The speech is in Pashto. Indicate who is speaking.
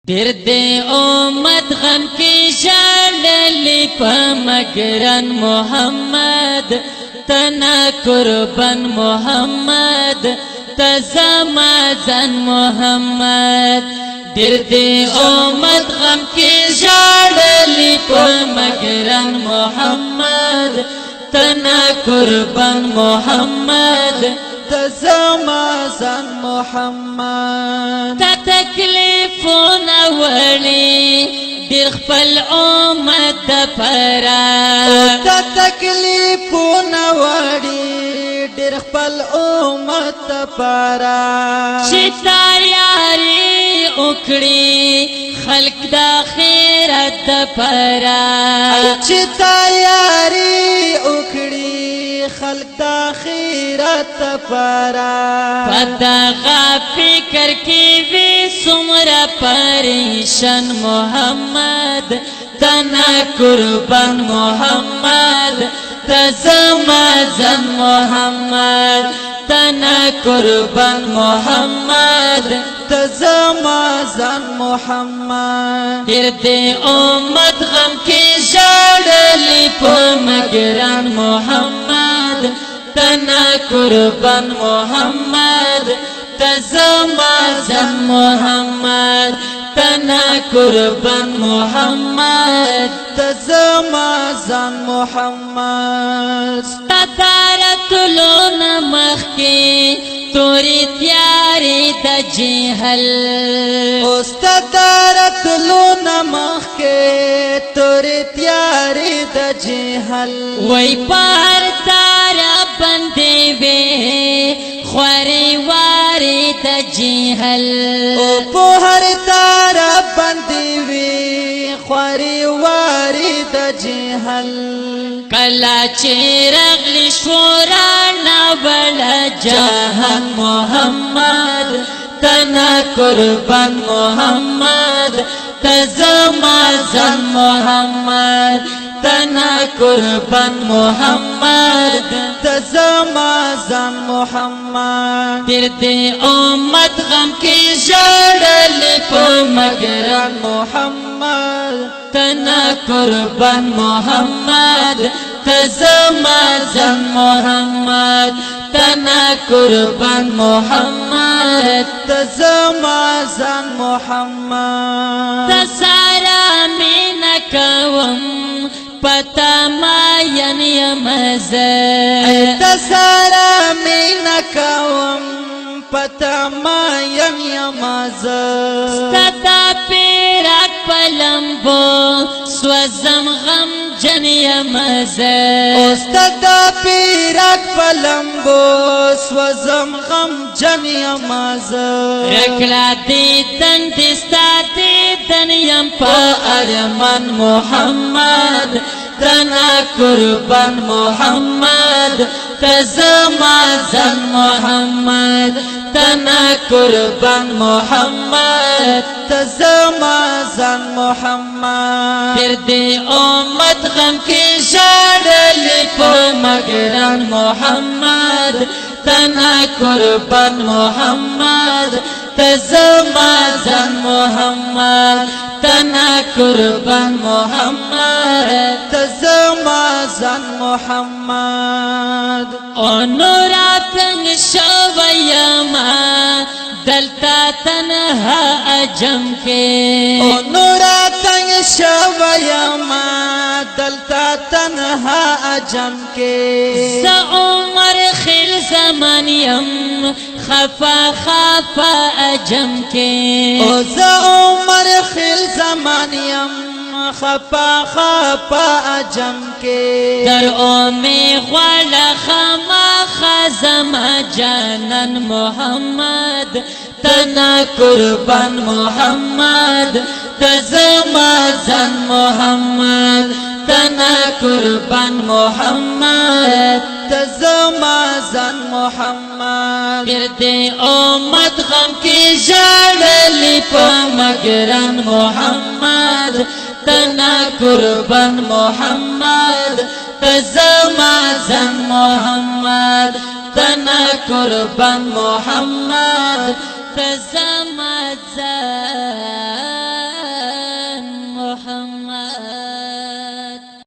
Speaker 1: ډېر دې امت غم کې ژړلې په مګران محمد تنا قربان محمد ته زما ځان محمد ډېر دې امت غم کې ژړلې په مګران محمد تنا قربان محمد
Speaker 2: ته زما ځان محمد
Speaker 1: تا تکلیفونه وړي ډېر خپل امت دپاره
Speaker 2: تا تکلیفونه وړي ډېر خپل امت دپاره
Speaker 1: چې تیاري وکړي خلق د آخرت دپاره
Speaker 2: چې تیاري وکړي خلق د آخرت دپاره
Speaker 1: په دغه فکر کې وي څومره پریشان محمد تنا قربان محمد ته زما ځان محمد تنا قربان محمد
Speaker 2: ته زما ځان محمد
Speaker 1: ډېر دې امت غم کې ژړلې په مګران محمد تنا قربان محمد ته زما ځان محمد تنا قربان محمد
Speaker 2: ته زما ځان محمد
Speaker 1: ستا تارتلونه مخکې تورې تیارې د جهل
Speaker 2: اوس ته تارتلونه مخکې تورې تیارې د جهل
Speaker 1: وای په هر تاره باندې وې خوارې وارې د جهل
Speaker 2: او په هر تاره باندې وې خوارې وارې د جهل
Speaker 1: کله چې راغلی شورانا بل جهان محمد تنا قربان محمد ته زما ځان محمد تنا قربان محمد
Speaker 2: ته زما ځان محمد
Speaker 1: ډېر دې امت غم کې ژړلې په مګران
Speaker 2: محمد
Speaker 1: تنا قربان محمد ته زما ځان محمد تنا قربان محمد
Speaker 2: ته زما ځان محمد
Speaker 1: ته سارا مینه کوم پتا ما یم زه
Speaker 2: ته سارا مینه کوم پتا ما یم زه
Speaker 1: ستا پیرات پلمبو سوزم غم جن یم زه
Speaker 2: ستا پیرات پلمبو سوزم غم جن یم زه
Speaker 1: رکلا دیدن دستا دیدن یم پا ارمان محمد تنا قربان محمد ته زما ځان محمد تنا قربان محمد
Speaker 2: ته زما ځان محمد
Speaker 1: ډېر دې امت غم کې ژړلې په مګران محمد تنا قربان محمد ته زما ځان محمد تنا قربان محمد
Speaker 2: ته زما ځان محمد
Speaker 1: او نورا تنگ شویما دلتا تنها عجم کې
Speaker 2: او نورا تنگ شویما دلتا تنها عجم کې
Speaker 1: ز عمر خیل زمان یم خفا خفا عجم کې
Speaker 2: او ز عمر خیل زمان یم خفا خفا عجم کې
Speaker 1: در اومی غواړه خامخا زما جانان محمد تنا قربان محمد ته زما ځان محمد تنا قربان محمد
Speaker 2: ته زما ځان محمد
Speaker 1: ډېر دې امت غم کې ژړلې په مګران محمد تنا قربان محمد ته زما ځان محمد تنا قربان محمد ته زما ځان